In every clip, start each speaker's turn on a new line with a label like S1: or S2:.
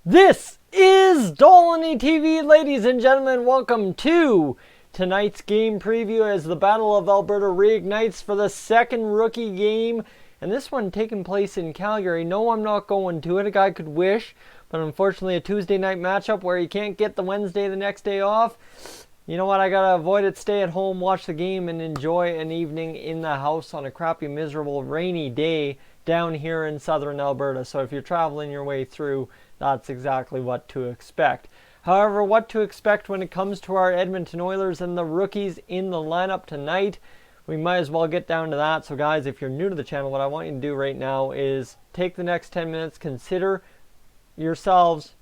S1: This is Dolynny TV, ladies and gentlemen. Welcome to tonight's game preview as the Battle of Alberta reignites for the second rookie game. And this one taking place in Calgary. No, I'm not going to it. A guy could wish. But unfortunately, a Tuesday night matchup where you can't get the Wednesday the next day off. You know what? I got to avoid it. Stay at home, watch the game, and enjoy an evening in the house on a crappy, miserable, rainy day down here in southern Alberta. So if you're traveling your way through, that's exactly what to expect. However, what to expect when it comes to our Edmonton Oilers and the rookies in the lineup tonight, we might as well get down to that. So guys, if you're new to the channel, what I want you to do right now is take the next 10 minutes, consider yourselves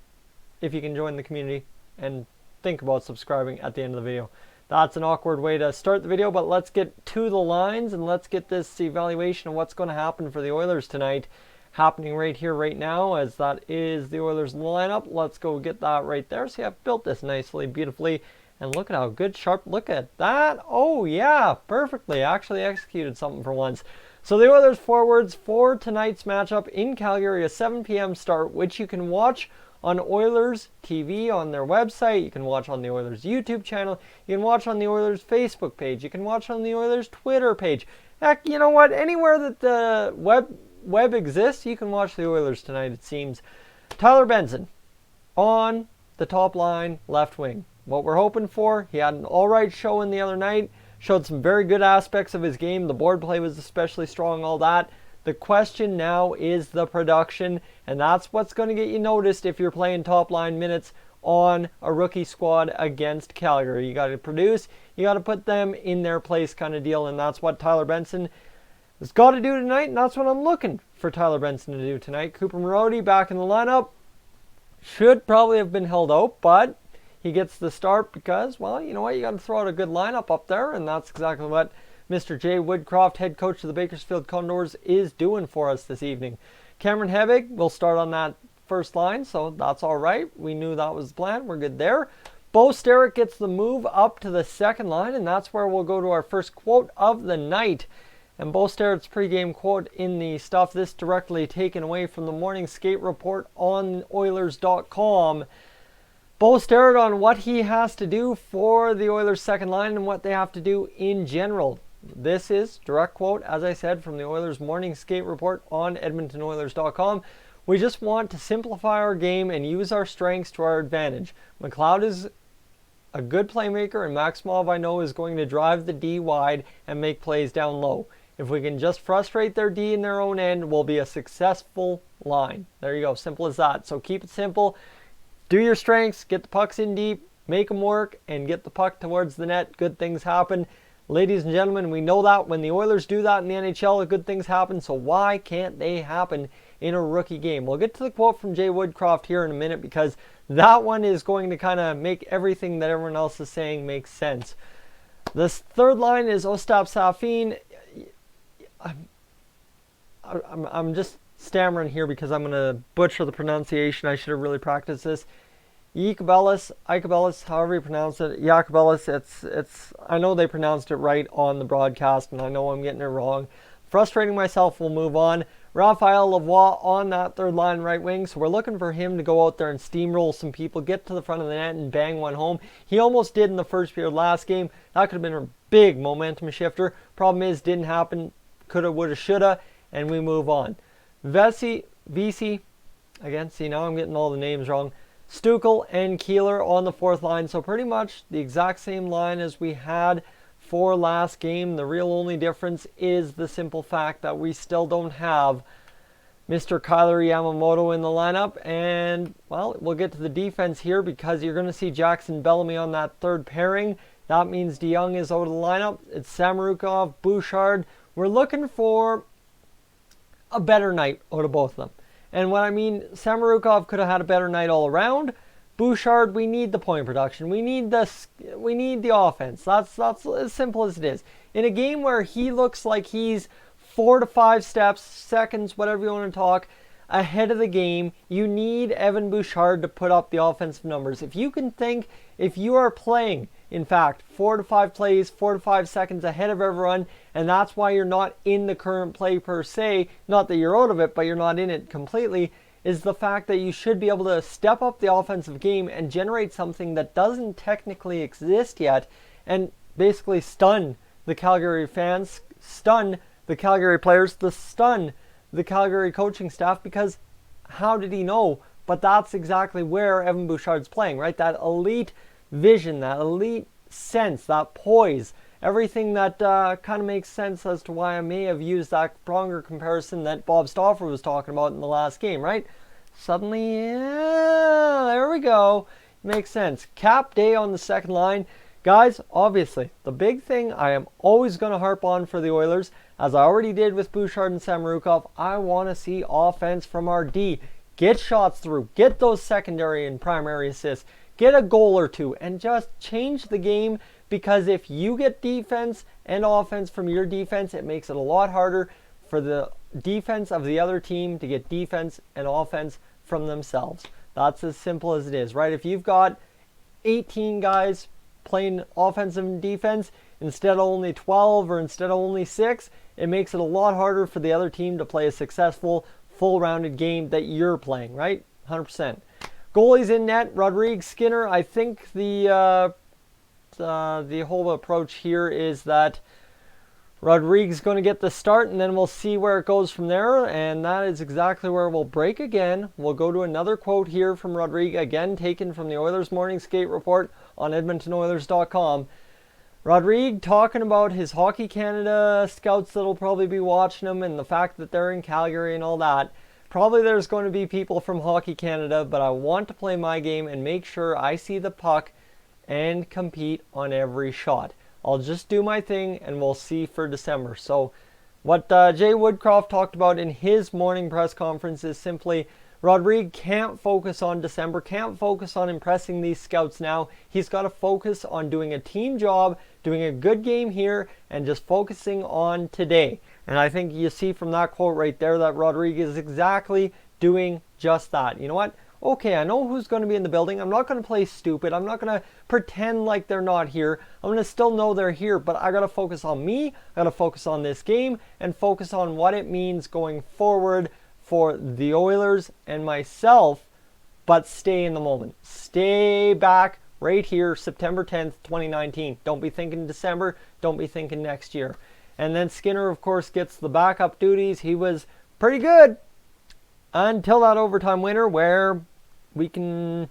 S1: if you can join the community, and think about subscribing at the end of the video. That's an awkward way to start the video, but let's get to the lines and let's get this evaluation of what's going to happen for the Oilers tonight happening right here, right now, as that is the Oilers lineup. Let's go get that right there. See, I've built this nicely, beautifully, and look at how good, sharp, look at that. Oh yeah, perfectly, actually executed something for once. So the Oilers forwards for tonight's matchup in Calgary, a 7 p.m. start, which you can watch on Oilers TV on their website. You can watch on the Oilers YouTube channel. You can watch on the Oilers Facebook page. You can watch on the Oilers Twitter page. Heck, you know what? Anywhere that the web exists, you can watch the Oilers tonight, it seems. Tyler Benson on the top line, left wing. What we're hoping for, he had an alright showing the other night. Showed some very good aspects of his game. The board play was especially strong, all that. The question now is the production, and that's what's going to get you noticed if you're playing top line minutes on a rookie squad against Calgary. You got to produce, you got to put them in their place kind of deal, and that's what Tyler Benson has got to do tonight, and that's what I'm looking for Tyler Benson to do tonight. Cooper Marody back in the lineup. Should probably have been held out, but he gets the start because, well, you know what? You got to throw out a good lineup up there, and that's exactly what Mr. Jay Woodcroft, head coach of the Bakersfield Condors, is doing for us this evening. Cameron Hebig will start on that first line, so that's all right. We knew that was the plan. We're good there. Bo Sterrick gets the move up to the second line, and that's where we'll go to our first quote of the night. And Bo Sterrick's pregame quote in the stuff, this directly taken away from the morning skate report on Oilers.com. Bo Sterrick on what he has to do for the Oilers' second line and what they have to do in general. This is direct quote, as I said, from the Oilers' morning skate report on EdmontonOilers.com. We just want to simplify our game and use our strengths to our advantage. McLeod is a good playmaker, and Maximov, I know, is going to drive the D wide and make plays down low. If we can just frustrate their D in their own end, we'll be a successful line. There you go, simple as that. So keep it simple. Do your strengths, get the pucks in deep, make them work, and get the puck towards the net. Good things happen. Ladies and gentlemen, we know that when the Oilers do that in the NHL, good things happen. So why can't they happen in a rookie game? We'll get to the quote from Jay Woodcroft here in a minute, because that one is going to kind of make everything that everyone else is saying make sense. This third line is Ostap Safin. I'm just stammering here because I'm going to butcher the pronunciation. I should have really practiced this. Iacobellis, however you pronounce it, Iacobellis, it's. I know they pronounced it right on the broadcast, and I know I'm getting it wrong. Frustrating myself, we'll move on. Raphael Lavoie on that third line right wing, so we're looking for him to go out there and steamroll some people, get to the front of the net and bang one home. He almost did in the first period last game. That could have been a big momentum shifter. Problem is, didn't happen. Coulda, woulda, shoulda, and we move on. Vesey, again, see, now I'm getting all the names wrong. Stukel and Keeler on the fourth line, so pretty much the exact same line as we had for last game. The real only difference is the simple fact that we still don't have Mr. Kyler Yamamoto in the lineup. And, well, we'll get to the defense here because you're going to see Jackson Bellamy on that third pairing. That means DeYoung is out of the lineup. It's Samorukov, Bouchard. We're looking for a better night out of both of them. And what I mean, Samorukov could have had a better night all around. Bouchard, we need the point production. We need the offense. That's as simple as it is. In a game where he looks like he's 4 to 5 steps, seconds, whatever you want to talk, ahead of the game, you need Evan Bouchard to put up the offensive numbers. If you can think, if you are playing, in fact, 4 to 5 plays, 4 to 5 seconds ahead of everyone, and that's why you're not in the current play per se, not that you're out of it, but you're not in it completely. is the fact that you should be able to step up the offensive game and generate something that doesn't technically exist yet, and basically stun the Calgary fans, stun the Calgary players, stun the Calgary coaching staff, because how did he know? But that's exactly where Evan Bouchard's playing, right? That elite vision, that elite sense, that poise, everything that kind of makes sense as to why I may have used that stronger comparison that Bob Stauffer was talking about in the last game, right? Suddenly, yeah, there we go. Makes sense. Cap Day on the second line. Guys, obviously, the big thing I am always going to harp on for the Oilers, as I already did with Bouchard and Samorukov, I want to see offense from our D. Get shots through. Get those secondary and primary assists. Get a goal or two and just change the game, because if you get defense and offense from your defense, it makes it a lot harder for the defense of the other team to get defense and offense from themselves. That's as simple as it is, right? If you've got 18 guys playing offensive and defense instead of only 12 or instead of only 6, it makes it a lot harder for the other team to play a successful, full-rounded game that you're playing, right? 100%. Goalies in net, Rodriguez, Skinner. I think the whole approach here is that Rodriguez is going to get the start, and then we'll see where it goes from there, and that is exactly where we'll break again. We'll go to another quote here from Rodriguez, again taken from the Oilers Morning Skate Report on EdmontonOilers.com. Rodriguez talking about his Hockey Canada scouts that'll probably be watching him, and the fact that they're in Calgary and all that. Probably there's going to be people from Hockey Canada, but I want to play my game and make sure I see the puck and compete on every shot. I'll just do my thing, and we'll see for December. So what Jay Woodcroft talked about in his morning press conference is simply Rodriguez can't focus on December, can't focus on impressing these scouts now. He's got to focus on doing a team job, doing a good game here, and just focusing on today. And I think you see from that quote right there that Rodriguez is exactly doing just that. You know what? Okay, I know who's going to be in the building. I'm not going to play stupid. I'm not going to pretend like they're not here. I'm going to still know they're here, but I got to focus on me. I got to focus on this game and focus on what it means going forward for the Oilers and myself, but stay in the moment. Stay back right here, September 10th, 2019. Don't be thinking December. Don't be thinking next year. And then Skinner, of course, gets the backup duties. He was pretty good until that overtime winner, where we can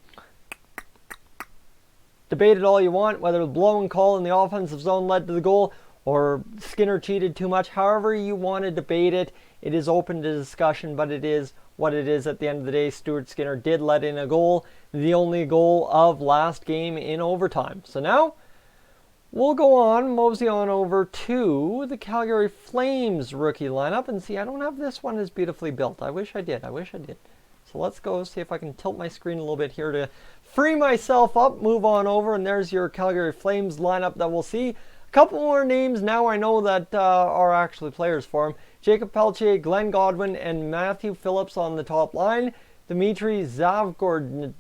S1: debate it all you want, whether the blown call in the offensive zone led to the goal or Skinner cheated too much. However you want to debate it, it is open to discussion, but it is what it is at the end of the day. Stuart Skinner did let in a goal, the only goal of last game in overtime. So now we'll go on, mosey on over to the Calgary Flames rookie lineup. And see, I don't have this one as beautifully built. I wish I did. So let's go see if I can tilt my screen a little bit here to free myself up, move on over. And there's your Calgary Flames lineup that we'll see. A couple more names now I know that are actually players for him. Jacob Pelletier, Glenn Godwin, and Matthew Phillips on the top line. Dmitry Zavgorodny.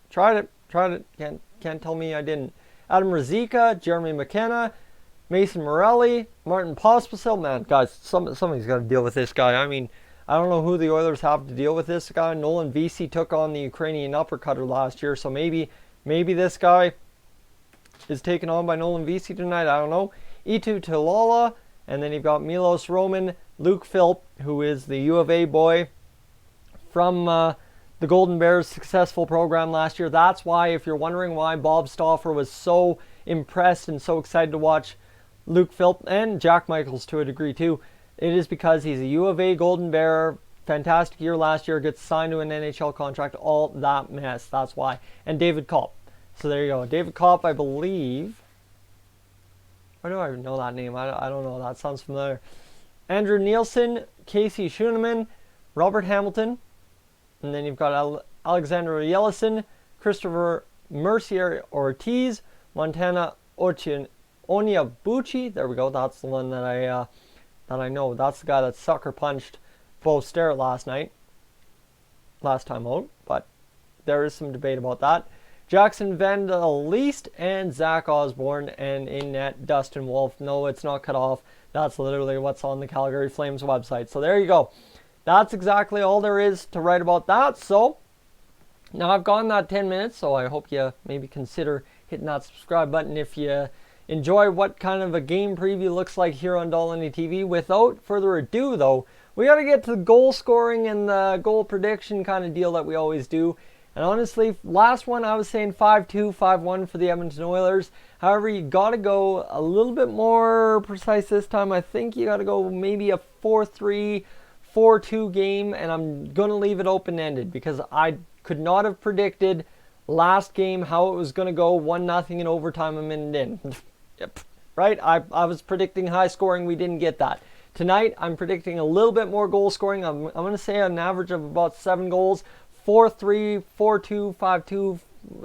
S1: Tried it. Can't tell me I didn't. Adam Ruzicka, Jeremy McKenna, Mason Morelli, Martin Pospisil. Man, guys, somebody's got to deal with this guy. I mean, I don't know who the Oilers have to deal with this guy. Nolan Vesey took on the Ukrainian uppercutter last year, so maybe this guy is taken on by Nolan Vesey tonight. I don't know. Eetu Tilala, and then you've got Milos Roman, Luke Philp, who is the U of A boy from the Golden Bears' successful program last year. That's why, if you're wondering why Bob Stauffer was so impressed and so excited to watch Luke Philp and Jack Michaels to a degree too, it is because he's a U of A Golden Bear. Fantastic year last year, gets signed to an NHL contract, all that mess. That's why. And David Kopp. So there you go. David Kopp, I believe. Why do I know that name? I don't know. That sounds familiar. Andrew Nielsen, Casey Schuneman, Robert Hamilton. And then you've got Alexander Yellison, Christopher Mercier Ortiz, Montana Onyabuchi. There we go. That's the one that I know. That's the guy that sucker punched Bo Sterrett last time out. But there is some debate about that. Jackson Van der Leest and Zach Osborne, and in net Dustin Wolf. No, it's not cut off. That's literally what's on the Calgary Flames website. So there you go. that's exactly all there is to write about that. So now I've gone that 10 minutes, so I hope you maybe consider hitting that subscribe button if you enjoy what kind of a game preview looks like here on Dolynny TV. Without further ado, though, we got to get to the goal scoring and the goal prediction kind of deal that we always do. And honestly, last one I was saying 5-2, 5-1 for the Edmonton Oilers. However, you got to go a little bit more precise this time. I think you got to go maybe a 4-3, 4-2 game, and I'm going to leave it open-ended because I could not have predicted last game how it was going to go 1-0 in overtime a minute in. Yep. Right? I was predicting high scoring. We didn't get that. Tonight, I'm predicting a little bit more goal scoring. I'm going to say an average of about 7 goals. 4-3, 4-2, 5-2,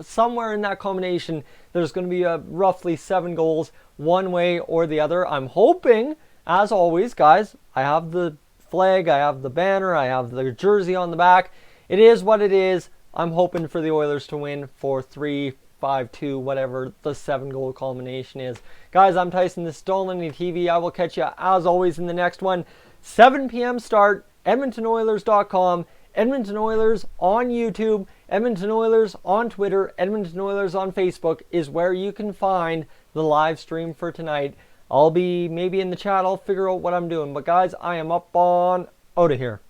S1: somewhere in that combination, there's going to be roughly 7 goals one way or the other. I'm hoping, as always, guys, I have the flag, I have the banner, I have the jersey on the back. It is what it is. I'm hoping for the Oilers to win 4-3, 5-2, whatever the 7-goal culmination is. Guys, I'm Tyson. This is Dolynny TV. I will catch you, as always, in the next one. 7 p.m. start, EdmontonOilers.com. Edmonton Oilers on YouTube, Edmonton Oilers on Twitter, Edmonton Oilers on Facebook is where you can find the live stream for tonight. I'll be maybe in the chat. I'll figure out what I'm doing. But guys, I am up on out of here.